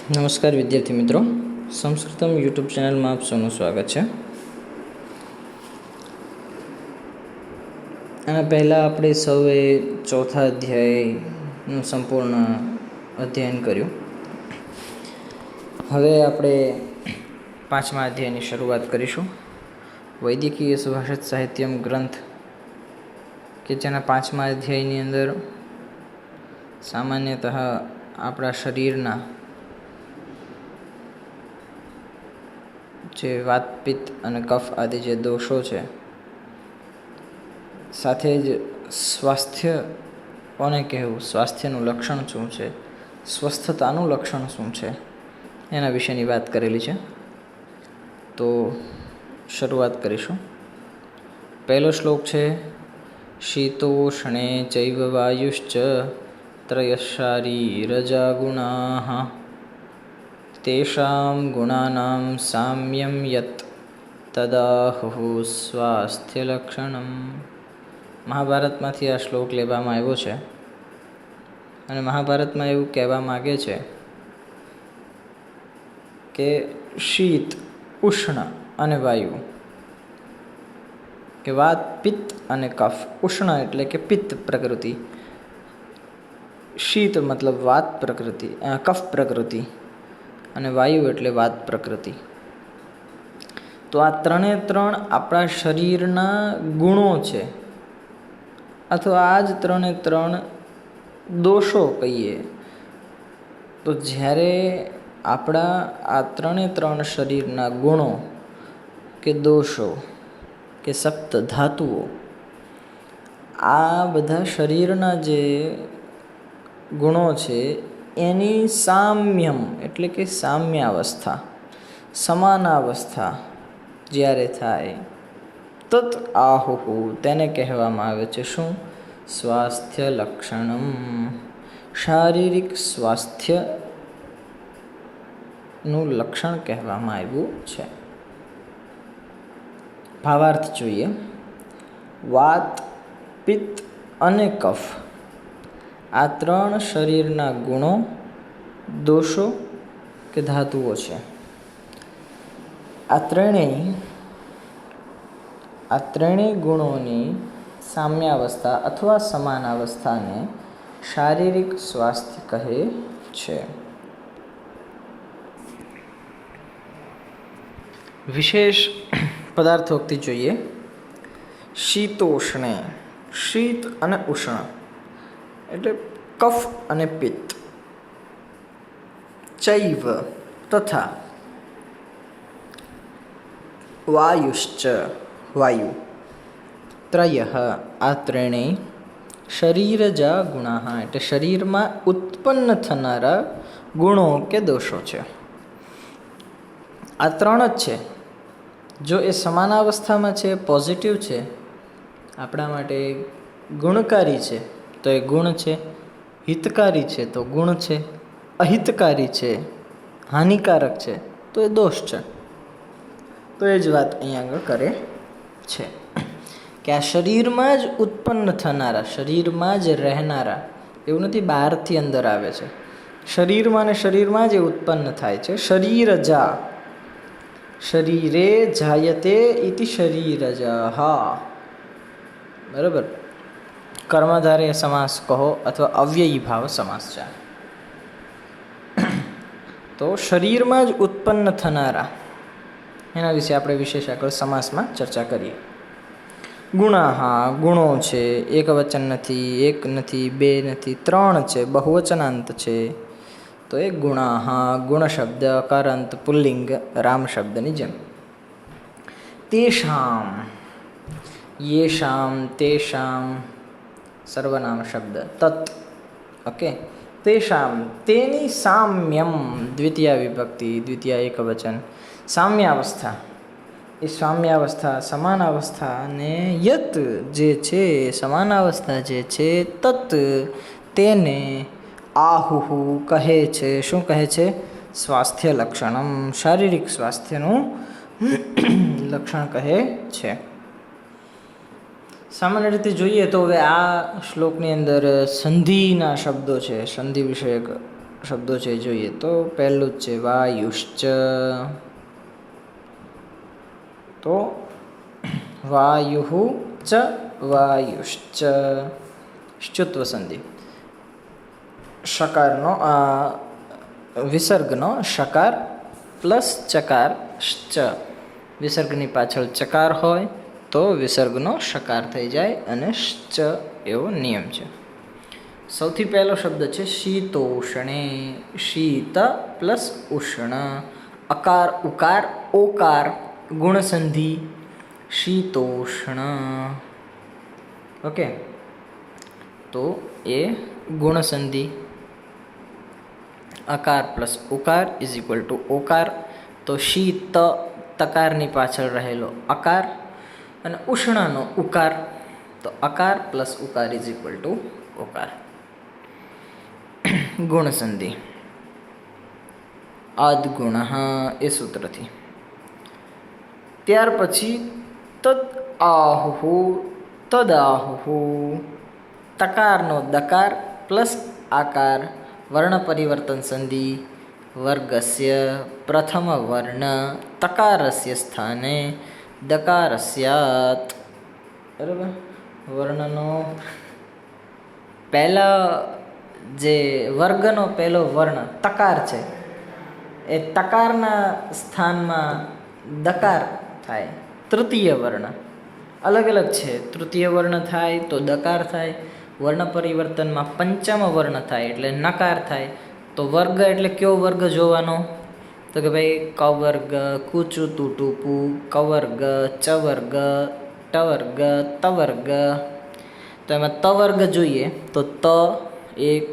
નમસ્કાર વિદ્યાર્થી મિત્રો, સંસ્કૃતમ યુટ્યુબ ચેનલમાં આપ સૌનું સ્વાગત છે. આના પહેલાં આપણે સૌએ ચોથા અધ્યાયનું સંપૂર્ણ અધ્યયન કર્યું. હવે આપણે પાંચમા અધ્યાયની શરૂઆત કરીશું. વૈદિકીય સુભાષિત સાહિત્યમ ગ્રંથ કે જેના પાંચમા અધ્યાયની અંદર સામાન્યતઃ આપણા શરીરના જે વાત, પિત્ત અને કફ આદિ જે દોષો છે, સાથે જ સ્વાસ્થ્ય કોને કહેવું, સ્વાસ્થ્યનું લક્ષણ શું છે, સ્વસ્થતાનું લક્ષણ શું છે, એના વિશેની વાત કરેલી છે. તો શરૂઆત કરીશું. પહેલો શ્લોક છે શીતોષ્ણે ચૈવ વાયુશ્ચ ત્રયશારીરજા ગુણાઃ તેષાં ગુણાનાં સામ્યં યત તદાહુઃ સ્વાસ્થ્યલક્ષણમ. મહાભારતમાંથી આ શ્લોક લેવામાં આવ્યો છે અને મહાભારતમાં એવું કહેવા માગે છે કે શીત, ઉષ્ણ અને વાયુ, કે વાત, પિત્ત અને કફ. ઉષ્ણ એટલે કે પિત્ત પ્રકૃતિ, શીત મતલબ વાત પ્રકૃતિ, કફ પ્રકૃતિ, અને વાયુ એટલે વાત પ્રકૃતિ. તો આ ત્રણે ત્રણ આપણા શરીરના ગુણો છે, અથવા આ જ ત્રણે ત્રણ દોષો કહીએ. તો જ્યારે આપણા આ ત્રણે ત્રણ શરીરના ગુણો કે દોષો કે સપ્ત ધાતુઓ, આ બધા શરીરના જે ગુણો છે એની સામ્યમ એટલે કે સામ્યાવસ્થા, સમાનાવસ્થા જ્યારે થાય, તત આહુહુ તેને કહેવામાં આવે છે શું? સ્વાસ્થ્ય લક્ષણમ. શારીરિક સ્વાસ્થ્યનું લક્ષણ કહેવામાં આવ્યું છે. ભાવાર્થ જોઈએ. વાત, પિત્ત અને કફ આ ત્રણ શરીરના ગુણો, દોષો કે ધાતુઓ છે. આ ત્રણેય ગુણોની સામ્યાવસ્થા અથવા સમાનાવસ્થાને શારીરિક સ્વાસ્થ્ય કહે છે. વિશેષ પદાર્થોક્તિ જોઈએ. શીતોષ્ણે, શીત અને ઉષ્ણ એટલે કફ અને પિત્ત. ચૈવ તથા, વાયુશ્ચ વાયુ, ત્રયઃ આ ત્રણેય, શરીરજા ગુણાઃ એટલે શરીરમાં ઉત્પન્ન થનારા ગુણો કે દોષો છે. આ ત્રણ જ છે. જો એ સમાનાવસ્થામાં છે, પોઝિટિવ છે, આપણા માટે ગુણકારી છે તો એ ગુણ છે, હિતકારી છે તો ગુણ છે, અહિતકારી છે, હાનિકારક છે તો એ દોષ છે. તો એ જ વાત અહીં આગળ કરે છે કે આ શરીરમાં જ ઉત્પન્ન થનારા, શરીરમાં જ રહેનારા, એવું નથી બહારથી અંદર આવે છે, શરીરમાં ને શરીરમાં જ એ ઉત્પન્ન થાય છે. શરીરજા, શરીરે જાયતે ઇતિ શરીરજા. બરાબર, કર્મધારય સમાસ કહો અથવા અવ્યયી ભાવ સમાસ છે. તો શરીરમાં જ ઉત્પન્ન થનારા, એના વિશે આપણે વિશેષ આગળ સમાસમાં ચર્ચા કરીએ. ગુણાહા ગુણો છે, એક વચન નથી, એક નથી, બે નથી, ત્રણ છે, બહુવચનાંત છે. તો એ ગુણાહા, ગુણ શબ્દ અકારાંત પુલ્લિંગ રામ શબ્દની જેમ. તેષામ, યેષામ, તેષામ સર્વનામ શબ્દ. તત, ઓકે. તેષામ તેની સામ્યમ, દ્વિતીય વિભક્તિ, દ્વિતીય એકવચન, સામ્યાવસ્થા. એ સામ્યાવસ્થા, સમાનાવસ્થા ને યત જે છે, સમાનાવસ્થા જે છે, તત તેને આહુહુ કહે છે. શું કહે છે? સ્વાસ્થ્ય લક્ષણમ, શારીરિક સ્વાસ્થ્યનું લક્ષણ કહે છે. સામાન્ય રીતે જોઈએ તો હવે આ શ્લોકની અંદર સંધિના શબ્દો છે, સંધિ વિષયક શબ્દો છે જોઈએ તો પહેલું જ છે વાયુશ્ચ. તો વાયુ ચ વાયુશ્ચ શ્ચુત્વ સંધિ. શકારનો વિસર્ગનો શકાર પ્લસ ચકાર ચ. વિસર્ગની પાછળ ચકાર હોય તો વિસર્ગનો શકાર થઈ જાય અને ચ એવો નિયમ છે. સૌથી પહેલો શબ્દ છે શીતોષ્ણે. શીત પ્લસ ઉષ્ણ. અકાર ઉકાર ઓકાર ગુણસંધિ શીતોષ્ણ. ઓકે, તો એ ગુણસંધિ. અકાર પ્લસ ઉકાર ઇઝ ઇક્વલ ટુ ઓકાર. તો શીત તકારની પાછળ રહેલો અકાર અને ઉષ્ણનો ઉકાર, તો અકાર પ્લસ ઉકાર ઇઝ ઇક્વલ ટુ ઓકાર. ગુણસંધિ અદગુણ એ સૂત્રથી. ત્યાર પછી તદ આહુ તદાહુ. તકારનો દકાર પ્લસ આકાર વર્ણ પરિવર્તન સંધિ. વર્ગસ્ય પ્રથમ વર્ણ તકારસ્ય સ્થાને દકારસ્યાત. બરાબર, વર્ણનો પહેલા જે વર્ગનો પહેલો વર્ણ તકાર છે એ તકારના સ્થાનમાં દકાર થાય. તૃતીય વર્ણ અલગ અલગ છે. તૃતીય વર્ણ થાય તો દકાર થાય. વર્ણ પરિવર્તનમાં પંચમ વર્ણ થાય એટલે નકાર થાય. તો વર્ગ એટલે કયો વર્ગ જોવાનો? તો કે ભાઈ ક વર્ગ, કૂચું ટૂટુપું, ક વર્ગ, ચ વર્ગ, ટ વર્ગ, ત વર્ગ. તો એમાં ત વર્ગ જોઈએ તો ત 1,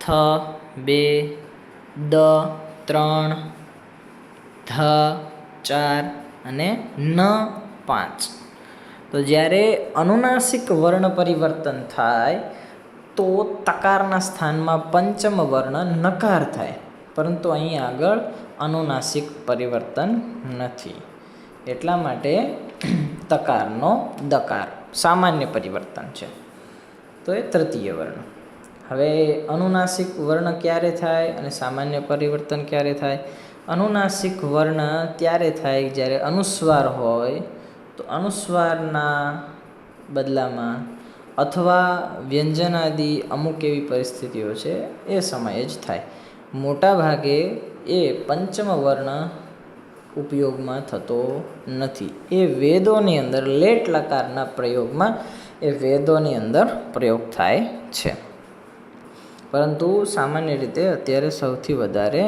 થ 2, દ 3, ધ 4 અને ન 5. તો જ્યારે અનુનાસિક વર્ણ પરિવર્તન થાય તો તકારના સ્થાનમાં પંચમ વર્ણ નકાર થાય, પરંતુ અહીં આગળ અનુનાસિક પરિવર્તન નથી. એટલા માટે તકારનો દકાર સામાન્ય પરિવર્તન છે, તો એ તૃતીય વર્ણ. હવે અનુનાસિક વર્ણ ક્યારે થાય અને સામાન્ય પરિવર્તન ક્યારે થાય? અનુનાસિક વર્ણ ત્યારે થાય જ્યારે અનુસ્વાર હોય તો અનુસ્વારના બદલામાં અથવા વ્યંજનાદિ અમુક એવી પરિસ્થિતિઓ છે એ સમયે જ થાય. મોટા ભાગે એ પંચમ વર્ણ ઉપયોગમાં થતો નથી. એ વેદોની અંદર લેટ લકારના પ્રયોગમાં એ વેદોની અંદર પ્રયોગ થાય છે, પરંતુ સામાન્ય રીતે અત્યારે સૌથી વધારે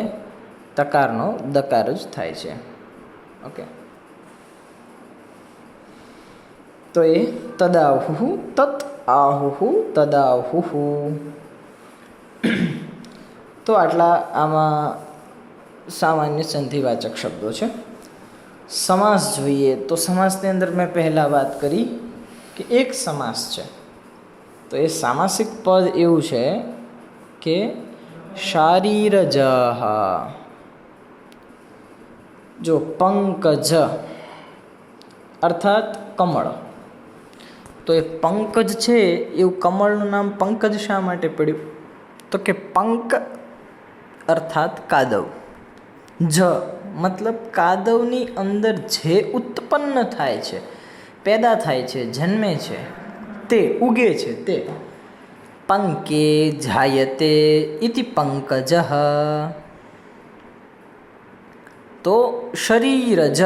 તકારનો દકાર જ થાય છે. ઓકે, તો એ તદાહુ તત આહુ તદાહુ. તો આટલા આમાં સામાન્ય સંધિવાચક શબ્દો છે. સમાસ જોઈએ તો સમાસની અંદર મેં પહેલાં વાત કરી કે એક સમાસ છે. તો એ સામાસિક પદ એવું છે કે શારીરજઃ. જો પંકજ અર્થાત કમળ, તો એ પંકજ છે એવું કમળનું નામ પંકજ શા માટે પડ્યું? તો કે પંક અર્થાત કાદવ, જ મતલબ કાદવની અંદર જે ઉત્પન્ન થાય છે, પેદા થાય છે, જન્મે છે, તે ઉગે છે, તે પંકે જાયતે ઇતિ પંકજ. તો શરીરજ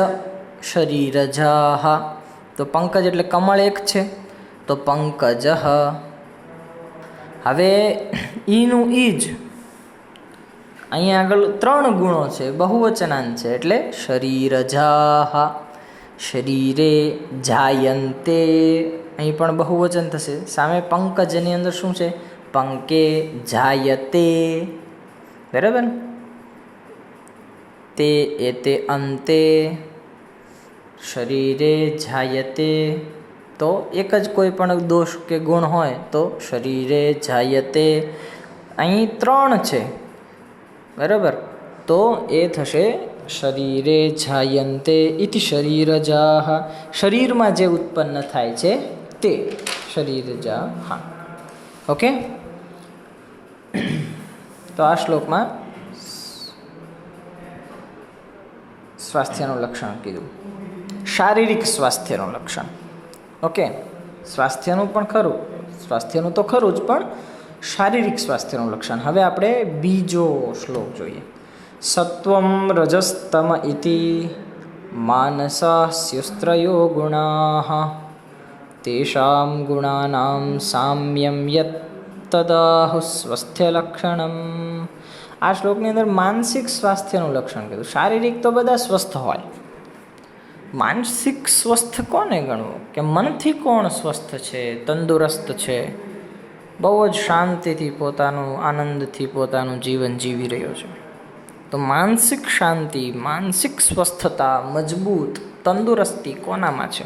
શરીરજ. તો પંકજ એટલે કમળ એક છે, તો પંકજ. હવે ઈનું ઈજ અહીંયા આગળ 3 ગુણો છે, બહુવચનાંત છે, એટલે શરીરજા. શરીરે જાયંતે, અહીં પણ બહુવચન થશે. સામે પંકજની અંદર શું છે? પંકે જાયતે. બરાબર, તે એતે અંતે શરીરે જાયતે. તો એક જ કોઈ પણ દોષ કે ગુણ હોય તો શરીરે જાયતે. અહીં 3 છે, બરાબર, તો એ થશે શરીરે જાયંતે ઇતિ શરીરજાહ. શરીરમાં જે ઉત્પન્ન થાય છે તે શરીરજાહ. ઓકે, તો આ શ્લોકમાં સ્વાસ્થ્યનું લક્ષણ કીધું, શારીરિક સ્વાસ્થ્યનું લક્ષણ. ઓકે, સ્વાસ્થ્યનું પણ ખરું, સ્વાસ્થ્યનું તો ખરું જ, પણ શારીરિક સ્વાસ્થ્યનું લક્ષણ. હવે આપણે બીજો શ્લોક જોઈએ. સત્વમ રજસ્તમ ઇતિ માનસાસ્યુસ્ત્રયો ગુણાઃ તેષાં ગુણાનાં સામ્યમ યત તદાહુ સ્વાસ્થ્યલક્ષણમ. આ શ્લોકની અંદર માનસિક સ્વાસ્થ્યનું લક્ષણ કીધું. શારીરિક તો બધા સ્વસ્થ હોય, માનસિક સ્વસ્થ કોને ગણવું? કે મનથી કોણ સ્વસ્થ છે, તંદુરસ્ત છે, બહુ જ શાંતિથી પોતાનું આનંદથી પોતાનું જીવન જીવી રહ્યો છે. તો માનસિક શાંતિ, માનસિક સ્વસ્થતા, મજબૂત તંદુરસ્તી કોનામાં છે?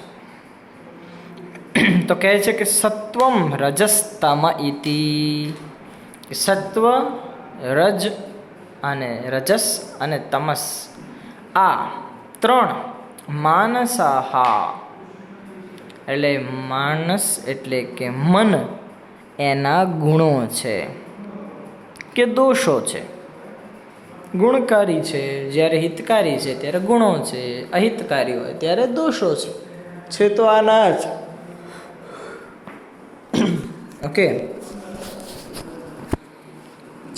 તો કહે છે કે સત્વમ રજસ્તમ ઇતિ. સત્વ, રજ અને રજસ અને તમસ, આ ત્રણ માનસાહા એટલે માનસ એટલે કે મન, એના ગુણો છે કે દોષો છે. ગુણકારી છે જ્યારે હિતકારી છે ત્યારે ગુણો છે, અહિતકારી હોય ત્યારે દોષો છે તો આના જ. ઓકે,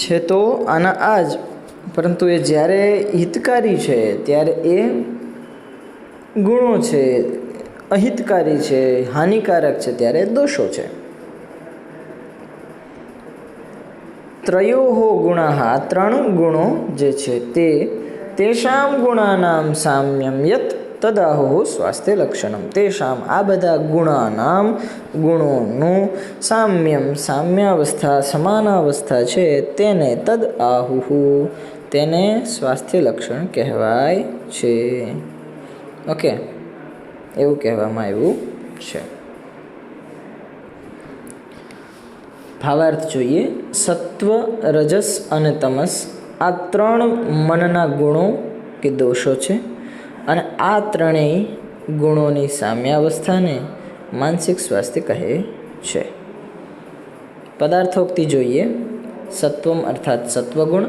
છે તો આના આ જ, પરંતુ એ જ્યારે હિતકારી છે ત્યારે એ ગુણો છે, અહિતકારી છે, હાનિકારક છે ત્યારે દોષો છે. ત્રયોઃ ગુણાઃ, ત્રણ ગુણો જે છે તે તેષાં ગુણાનાં સામ્યમ યત તદાહુ સ્વાસ્થ્ય લક્ષણમ. તેષાં, આ બધા ગુણાનામ, ગુણોનું સામ્યમ, સામ્યાવસ્થા, સમાનાવસ્થા છે તેને તદ આહુ, તેને સ્વાસ્થ્ય લક્ષણ કહેવાય છે. ઓકે, એવું કહેવામાં આવ્યું છે. ભાવાર્થ જોઈએ. સત્વ, રજસ અને તમસ આ ત્રણ મનના ગુણો કે દોષો છે, અને આ ત્રણેય ગુણોની સામ્યાવસ્થાને માનસિક સ્વાસ્થ્ય કહે છે. પદાર્થોક્તિ જોઈએ. સત્વમ અર્થાત સત્વગુણ,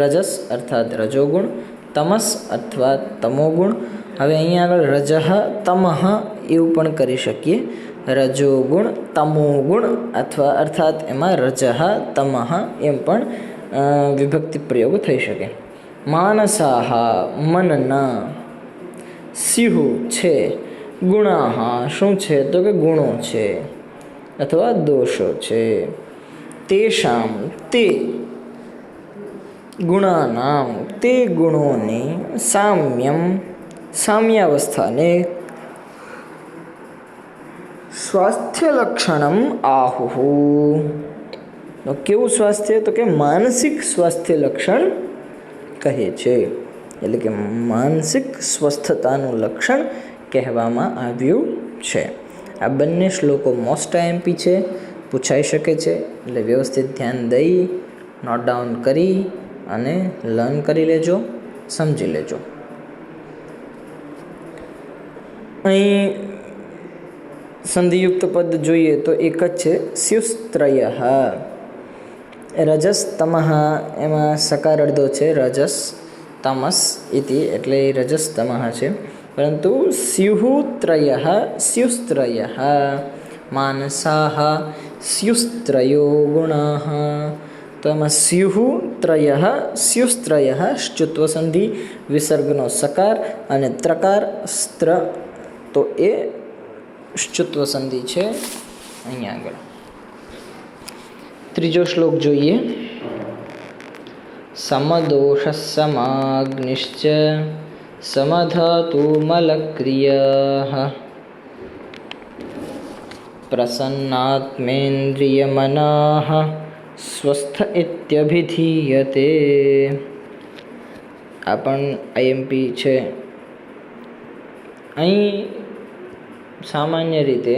રજસ અર્થાત રજોગુણ, તમસ અથવા તમોગુણ. હવે અહીંયા આગળ રજઃ તમઃ એવું પણ કરી શકીએ. રજોગુણ, તમોગુણ અથવા અર્થાત એમાં રજઃ તમઃ એમ પણ વિભક્તિ પ્રયોગ થઈ શકે. માનસાહ, મનના, સ્યુઃ છે, ગુણાહ શું છે તો કે ગુણો છે અથવા દોષો છે. તેષામ, તે ગુણાનામ, તે ગુણોની સામ્યમ, સામ્યાવસ્થાને સ્વાસ્થ્ય લક્ષણમ આહુ. તો કેવું સ્વાસ્થ્ય? તો કે માનસિક સ્વાસ્થ્ય લક્ષણ કહે છે. એટલે કે માનસિક સ્વસ્થતાનું લક્ષણ કહેવામાં આવ્યું છે. આ બંને શ્લોકો મોસ્ટ આઈએમપી છે, પૂછાઈ શકે છે. એટલે વ્યવસ્થિત ધ્યાન દઈ, નોટ ડાઉન કરી અને લર્ન કરી લેજો, સમજી લેજો. અહીં સંધિયુક્ત પદ જોઈએ તો એક જ છે, સ્યુસ્ત્રયઃ. રજસ તમઃ, એમાં સકાર અડધો છે, રજસ તમસ ઇતિ, એટલે રજસ તમઃ છે. પરંતુ સ્યુઃત્રયઃ, સ્યુસ્ત્રયઃ, માનસાહ સ્યુસ્ત્રયો ગુણાઃ. તો એમાં સ્યુઃત્રયઃ, સ્યુસ્ત્રયઃ શ્ચુત્વ સંધિ, વિસર્ગનો સકાર અને ત્રકાર સ્ત્ર, તો એ શ્ચુત્વ સંધિ છે અહીંયા આગળ. ત્રીજો શ્લોક જોઈએ. સમદોષ સમાગ્નિશ્ચ સમધાતુ મલક્રિયઃ પ્રસન્નાત્મેન્દ્રિયમનાઃ સ્વસ્થ ઇત્યભિધીયતે. આ પણ આઈએમપી છે. અહીં સામાન્ય રીતે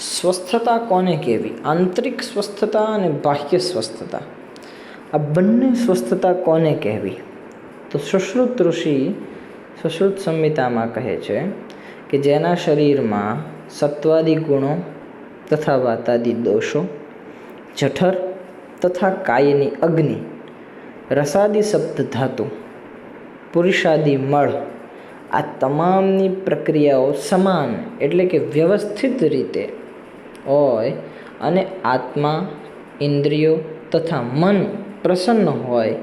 સ્વસ્થતા કોને કહેવી? આંતરિક સ્વસ્થતા અને બાહ્ય સ્વસ્થતા, આ બંને સ્વસ્થતા કોને કહેવી? તો સુશ્રુત ઋષિ સુશ્રુત સંહિતામાં કહે છે કે જેના શરીરમાં સત્વાદી ગુણો તથા વાતાદી દોષો, જઠર તથા કાયની અગ્નિ, રસાદી સપ્ત ધાતુ, પુરુષાદી મળ, આ તમામની પ્રક્રિયાઓ સમાન એટલે કે વ્યવસ્થિત રીતે હોય અને આત્મા, ઇન્દ્રિયો તથા મન પ્રસન્ન હોય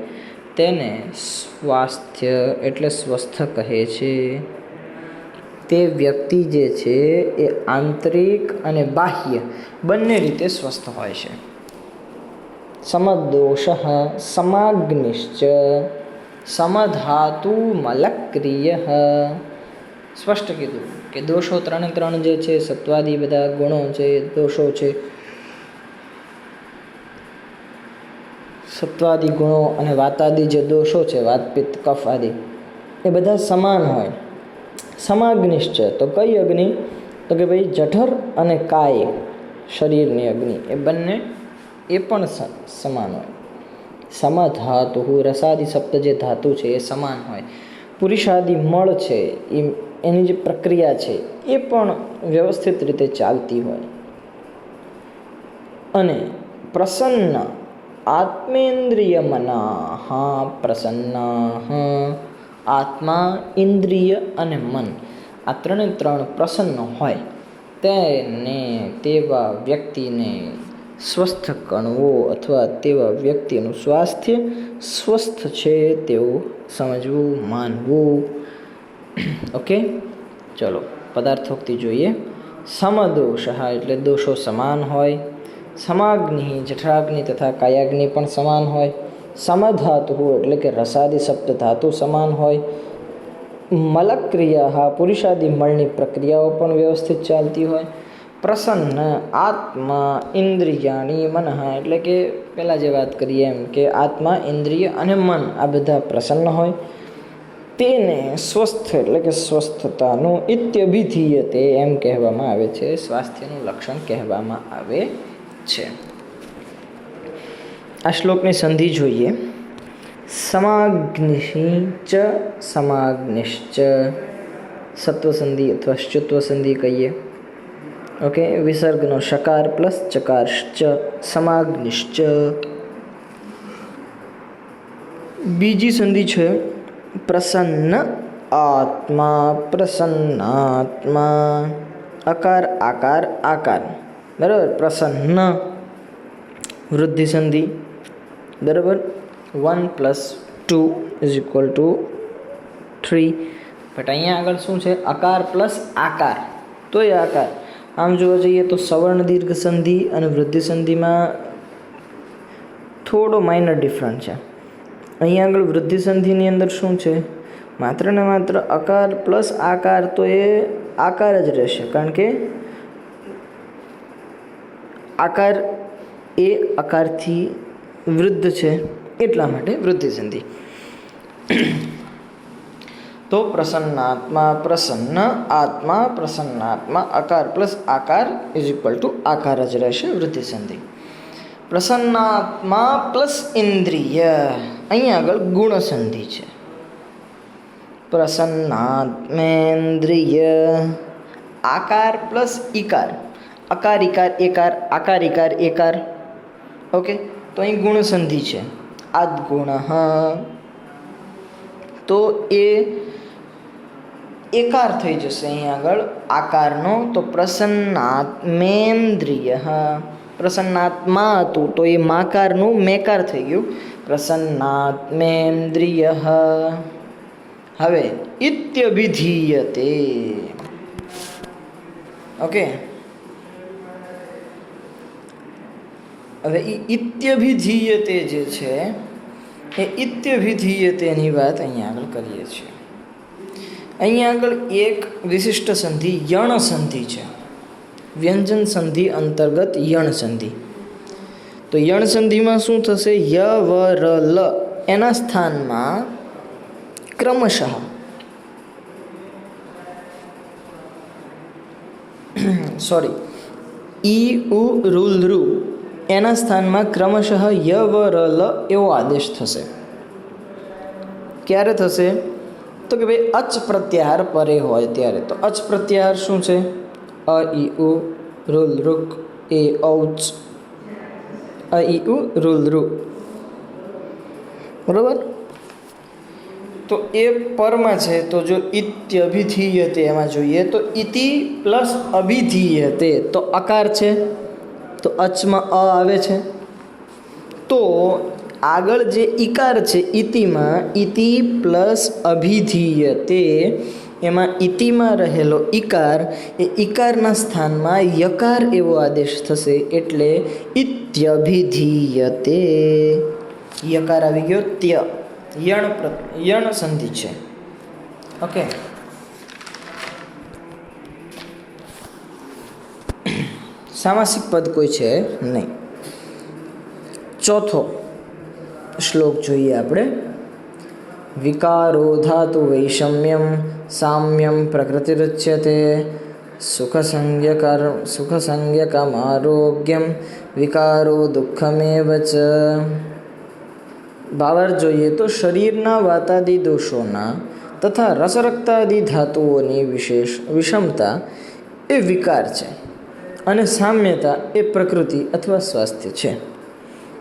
તેને સ્વાસ્થ્ય એટલે સ્વસ્થ કહે છે. તે વ્યક્તિ જે છે એ આંતરિક અને બાહ્ય બંને રીતે સ્વસ્થ હોય છે. સમદોષ સમાગ્નિશ્ચ સમધાતુ મલક્રિય. સ્પષ્ટ કીધું કે દોષો 3 જે છે, સત્વાદી બધા ગુણો છે, દોષો છે, સત્વાદી ગુણો અને વાતાદી જે દોષો છે, વાત પિત્ત કફ આદિ, એ બધા સમાન હોય. સમાગ્નિશ્ચ તો કઈ અગ્નિ? તો કે ભાઈ જઠર અને કાય શરીરની અગ્નિ એ બંને એ પણ સમાન હોય. સમધાતુ રસાદી સપ્ત જે ધાતુ છે એ સમાન હોય. પુરુષાદી મળ છે એની જે પ્રક્રિયા છે એ પણ વ્યવસ્થિત રીતે ચાલતી હોય. અને પ્રસન્ન આત્મેન્દ્રિય મના પ્રસન્ન, આત્મા, ઇન્દ્રિય અને મન આ 3 પ્રસન્ન હોય તેને તેવા વ્યક્તિને સ્વસ્થ ગણવો અથવા તેવા વ્યક્તિનું સ્વાસ્થ્ય સ્વસ્થ છે તેવું સમજવું, માનવું. ઓકે, ચલો પદાર્થોક્તિ જોઈએ. સમદોષ એટલે દોષો સમાન હોય. સમાગ્નિ જઠરાગ્નિ તથા કાયાગ્નિ પણ સમાન હોય. સમધાતુ એટલે કે રસાદી સપ્ત ધાતુ સમાન હોય. મલક્રિયા પુરુષાદી મળની પ્રક્રિયાઓ પણ વ્યવસ્થિત ચાલતી હોય. પ્રસન્ન આત્મા ઇન્દ્રિયાણી મનઃ એટલે કે પહેલાં જે વાત કરીએ એમ કે આત્મા, ઇન્દ્રિય અને મન આ બધા પ્રસન્ન હોય. તેને સ્વસ્થ એટલે કે સ્વસ્થતાનું ઇત્યભિધીયતે એમ કહેવામાં આવે છે, સ્વાસ્થ્યનું લક્ષણ કહેવામાં આવે છે. આ શ્લોકની સંધિ જોઈએ. સમાગ્નિશ્ચ સમાગ્નિશ્ચ સત્વ સંધિ અથવા શ્ચુત્વ સંધિ કહીએ. ઓકે, વિસર્ગનો શકાર પ્લસ ચકારશ્ચ સમાગ્નિશ્ચ. બીજી સંધિ છે પ્રસન્ન આત્મા પ્રસન્નાત્મા, અકાર આકાર આકાર, બરાબર. પ્રસન્ન વૃદ્ધિ સંધિ, બરાબર. 1 + 2 = 3. બટ અહીંયા આગળ શું છે? અકાર પ્લસ આકાર. તો એ આકાર આમ જોવા જઈએ તો સવર્ણ દીર્ઘ સંધિ અને વૃદ્ધિ સંધિમાં થોડો માઇનર ડિફરન્સ છે. અહીંયા આગળ વૃદ્ધિ સંધિની અંદર શું છે? માત્ર ને માત્ર અકાર પ્લસ આકાર, તો એ આકાર જ રહેશે, કારણ કે આકાર એ અકારથી વૃદ્ધ છે એટલા માટે વૃદ્ધિ સંધિ. તો પ્રસન્નાત્મા પ્રસન્ન આત્મા પ્રસન્નાત્મા અકાર પ્લસ આકાર = આકાર જ રહેશે વૃદ્ધિ સંધિ. પ્રસન્નાત્મા પ્લસ ઇન્દ્રિય, અહીંયા આગળ ગુણ સંધિ છે. પ્રસન્નાત્મેન્દ્રિય આકાર પ્લસ ઈકાર, અકાર ઇકાર એકાર, આકાર ઇકાર એકાર. ઓકે, તો અહીં ગુણ સંધિ છે. આદ્ગુણ, તો એ એકાર થઈ જશે અહીં આગળ આકારનો. તો પ્રસન્નાત્મેન્દ્રિય, પ્રસન્નાત્મા હતું તો એ માકારનું મેકાર થઈ ગયું, પ્રસન્નાત્મેન્દ્રિય. હવે ઇત્યભિધીયતે. ઓકે, હવે ઇત્યભિધીયતે જે છે એ ઇત્યભિધીયતેની વાત અહીંયા આગળ કરીએ છીએ. અહીંયા આગળ એક વિશિષ્ટ સંધિ યણ સંધિ છે. વ્યંજન સંધિ અંતર્ગત યણ સંધિ. તો યણ સંધિમાં શું થશે? ય વ ર લ એના સ્થાનમાં ક્રમશઃ ઈ ઉ રૂલ રૂ એના સ્થાનમાં ક્રમશઃ ય વ ર લ એવો આદેશ થશે. ક્યારે થશે? તો કે ભાઈ અચ પ્રત્યાહાર પરે હોય ત્યારે. તો અચ પ્રત્યાહાર શું છે? અ ઈ ઉ રૂલ રૂક એ ઔચ. અ ઈ ઉ રુલ ઋ, બરાબર. તો એ પરમાં છે, તો જો ઇત્યભિધીયતે એમાં જોઈએ તો ઇતિ પ્લસ અભિધીયતે તો અકાર છે, તો અચમાં અ આવે છે. તો આગળ જે ઈકાર છે ઇતિમાં, ઇતિ પ્લસ અભિધીયતે, એમાં ઇતિમાં રહેલો ઈકાર, એ ઈકારના સ્થાનમાં યકાર એવો આદેશ થશે, એટલે ઇત્યભિધીયતે. યકાર આવી ગયો ત્ય, યણ સંધિ છે. ઓકે. સામાસિક પદ કોઈ છે નહીં. ચોથો શ્લોક જોઈએ આપણે. વિકારો ધાતુ વૈષમ્યમ સામ્યમ પ્રકૃતિરુચ્યતે સુખસંજ્ઞકમ આરોગ્યમ વિકારો દુઃખમેવ ચ. ભાવાર્થ જોઈએ તો શરીરના વાતાદિ દોષોના તથા રસરક્તાદિ ધાતુઓની વિષમતા એ વિકાર છે, અને સામ્યતા એ પ્રકૃતિ અથવા સ્વાસ્થ્ય છે.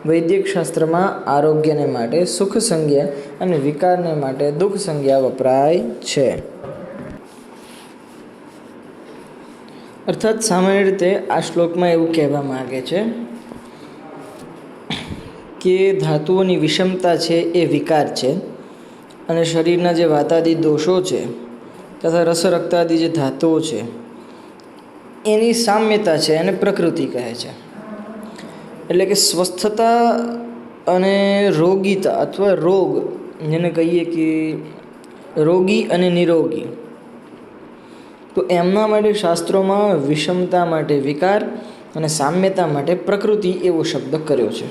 વૈદિક શાસ્ત્રમાં આરોગ્યને માટે સુખ સંજ્ઞા અને વિકારને માટે દુઃખ સંજ્ઞા વપરાય છે. અર્થાત સામાન્ય રીતે આ શ્લોકમાં એવું કહેવા માગે છે કે ધાતુઓની વિષમતા છે એ વિકાર છે, અને શરીરના જે વાતાદિ દોષો છે તથા રસરક્તાદિ જે ધાતુઓ છે એની સામ્યતા છે, એને પ્રકૃતિ કહે છે. એટલે કે સ્વસ્થતા અને રોગીતા અથવા રોગ, જેને કહીએ કે રોગી અને નિરોગી, તો એમના માટે શાસ્ત્રોમાં વિષમતા માટે વિકાર અને સામ્યતા માટે પ્રકૃતિ એવો શબ્દ કર્યો છે.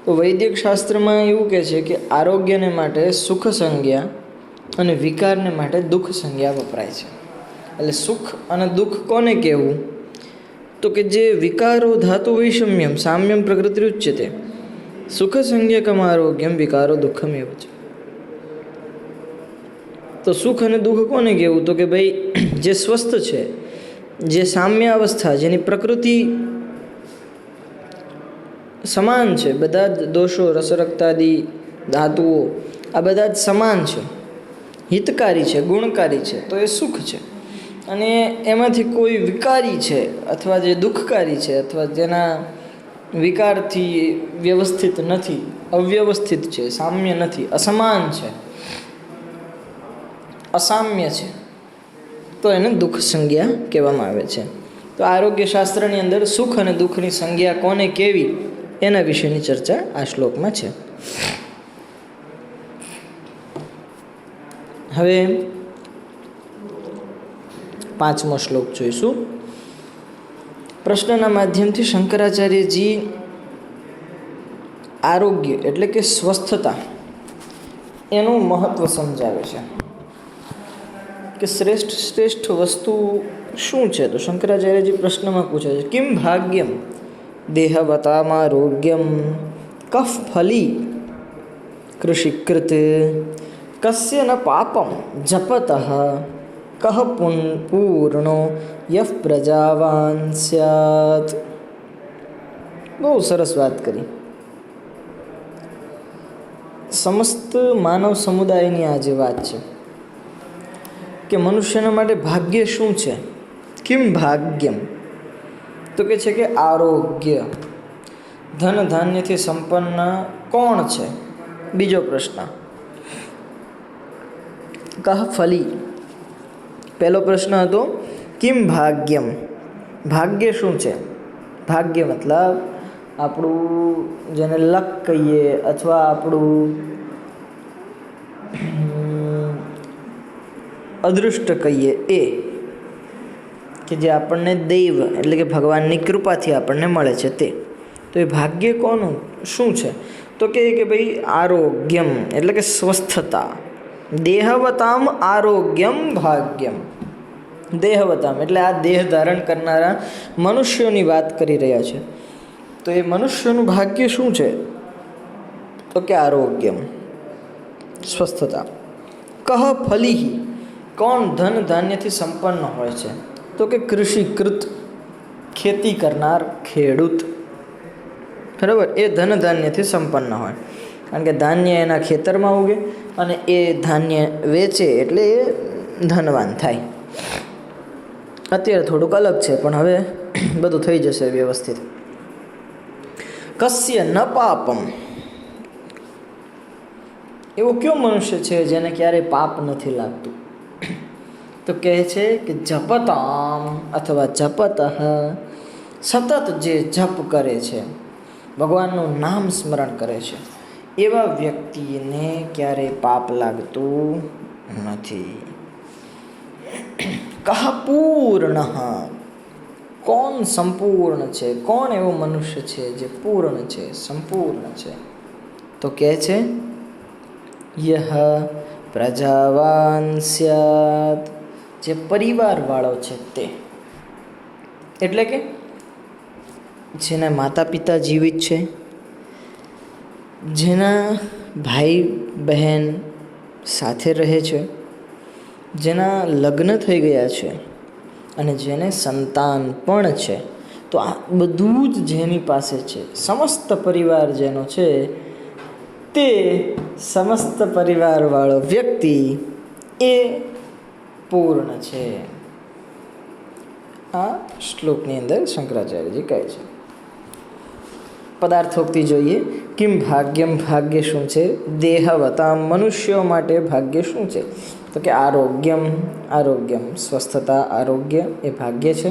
તો વૈદિક શાસ્ત્રમાં એવું કહે છે કે આરોગ્યને માટે સુખ સંજ્ઞા અને વિકારને માટે દુઃખ સંજ્ઞા વપરાય છે. એટલે સુખ અને દુઃખ કોને કહેવું? તો કે જે વિકારો ધાતુ વૈષમ્યમ સામ્યમ પ્રકૃતિરુચ્યતે સુખ સંજ્ઞકમ આરોગ્યમ વિકારો દુઃખમેવ છે. તો સુખ અને દુઃખ કોને કહેવું? તો કે ભાઈ જે સ્વસ્થ છે, જે સામ્ય અવસ્થા, જેની પ્રકૃતિ સમાન છે, બધા જ દોષો રસરક્તાદિ ધાતુઓ આ બધા જ સમાન છે, હિતકારી છે, ગુણકારી છે, તો એ સુખ છે. અને એમાંથી કોઈ વિકારી છે અથવા જે દુઃખકારી છે અથવા જેના વિકારથી વ્યવસ્થિત નથી, અવ્યવસ્થિત છે, સામ્ય નથી, અસમાન છે, અસામ્ય છે, તો એને દુઃખ સંજ્ઞા કહેવામાં આવે છે. તો આરોગ્ય શાસ્ત્રની અંદર સુખ અને દુઃખની સંજ્ઞા કોને કેવી એના વિશેની ચર્ચા આ શ્લોકમાં છે. હવે 5મો શ્લોક જોઈશું. પ્રશ્નના માધ્યમથી શંકરાચાર્યજી આરોગ્ય એટલે કે સ્વસ્થતા એનું મહત્વ સમજાવે છે કે શ્રેષ્ઠ વસ્તુ શું છે. તો શંકરાચાર્યજી પ્રશ્નમાં પૂછે છે, કિમ ભાગ્યમ દેહવતામારોગ્યમ કફ ફલી કૃષિકૃત કસ્ય ન પાપમ જપતઃ કહ પૂર્ણો યફ પ્રજાવાન સ્યાત. બહુ સરસ વાત કરી. સમસ્ત માનવ સમુદાયની આ જે વાત છે કે મનુષ્યના માટે ભાગ્ય શું છે. કિમ ભાગ્યમ, તો કે છે કે આરોગ્ય. ધન ધાન્યથી સંપન્ન કોણ છે? બીજો પ્રશ્ન. કહ ફલી, પહેલો પ્રશ્ન હતો કિમ ભાગ્યમ, ભાગ્ય શું છે. ભાગ્ય મતલબ આપણું જેને લક કહીએ અથવા આપણું અદૃષ્ટ કહીએ, એ કે જે આપણને દૈવ એટલે કે ભગવાનની કૃપાથી આપણને મળે છે તે. તો એ ભાગ્ય કોનું શું છે? તો કે ભાઈ આરોગ્યમ એટલે કે સ્વસ્થતા. દેહવતામ આરોગ્યમ ભાગ્યમ. દેહવતામ એટલે આ દેહ ધારણ કરનારા મનુષ્યોની વાત કરી રહ્યા છે. તો એ મનુષ્યનું ભાગ્ય શું છે? તો કે આરોગ્યમ, સ્વસ્થતા. કહ ફલી, કોણ ધન ધાન્યથી સંપન્ન હોય છે? તો કે કૃષિકૃત, ખેતી કરનાર ખેડૂત. બરાબર, એ ધન ધાન્યથી સંપન્ન હોય, કારણ કે ધાન્ય એના ખેતરમાં ઉગે અને એ ધાન્ય વેચે એટલે એ ધનવાન થાય. અત્યારે થોડુંક અલગ છે, પણ હવે બધું થઈ જશે વ્યવસ્થિત. કસ્ય ન પાપમ, એવો કયો મનુષ્ય છે જેને ક્યારેય પાપ નથી લાગતું? તો કહે છે કે જપતામ અથવા જપત, સતત જે જપ કરે છે, ભગવાનનું નામ સ્મરણ કરે છે, એવા વ્યક્તિને ક્યારેય પાપ લાગતું નથી. કહ પૂર્ણ, કોણ સંપૂર્ણ છે? કોણ એવો મનુષ્ય છે જે પૂર્ણ છે, સંપૂર્ણ છે? તો કહે છે યહ પ્રજાવાન સ્યાત, જે પરિવારવાળો છે તે. એટલે કે જેના માતા પિતા જીવિત છે, જેના ભાઈ બહેન સાથે રહે છે, જેના લગ્ન થઈ ગયા છે અને જેને સંતાન પણ છે, તો આ બધું જ જેની પાસે છે, સમસ્ત પરિવાર જેનો છે, તે સમસ્ત પરિવારવાળો વ્યક્તિ એ પૂર્ણ છે. આ શ્લોકની અંદર શંકરાચાર્યજી કહે છે. પદાર્થોક્તિ જોઈએ. કિમ ભાગ્યમ, ભાગ્ય શું છે? દેહવતામ, મનુષ્યો માટે ભાગ્ય શું છે? તો કે આરોગ્યમ, આરોગ્યમ સ્વસ્થતા, આરોગ્ય એ ભાગ્ય છે.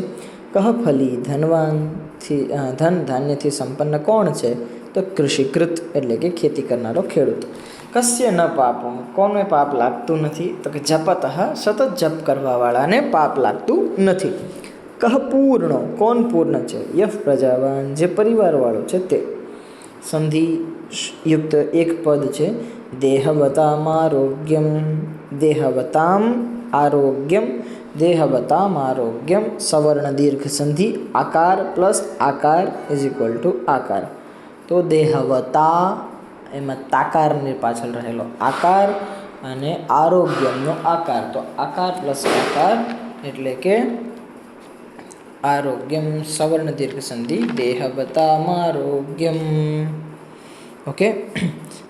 કહ ફલી, ધનવાનથી ધન ધાન્યથી સંપન્ન કોણ છે? તો કૃષિકૃત એટલે કે ખેતી કરનારો ખેડૂત. કસ્ય ન પાપમ, કોને પાપ લાગતું નથી? તો કે જપત, સતત જપ કરવાવાળાને પાપ લાગતું નથી. કહ પૂર્ણો, કોણ પૂર્ણ છે? યહ પ્રજાવાન, જે પરિવારવાળો છે તે. સંધિ યુક્ત એક પદ છે. દેહવતામ આરોગ્યમ, દેહવતામ આરોગ્યમ, દેહવતામ આરોગ્યમ, સવર્ણ દીર્ઘ સંધિ, આકાર પ્લસ આકાર ઇઝ ઇક્વલ ટુ આકાર. તો દેહવતા એમાં તાકારની પાછળ રહેલો આકાર અને આરોગ્યમનો આકાર, તો આકાર પ્લસ આકાર એટલે કે આરોગ્યમ, સવર્ણ દીર્ઘ સંધિ, દેહવતામ આરોગ્યમ. ઓકે,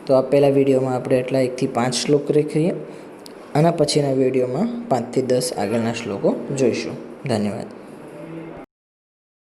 તો આ પહેલા વિડીયોમાં આપણે એટલા 1 થી 5 શ્લોક લખીએ. આના પછીના વિડીયોમાં 5 થી 10 આગળના શ્લોકો જોઈશું. ધન્યવાદ.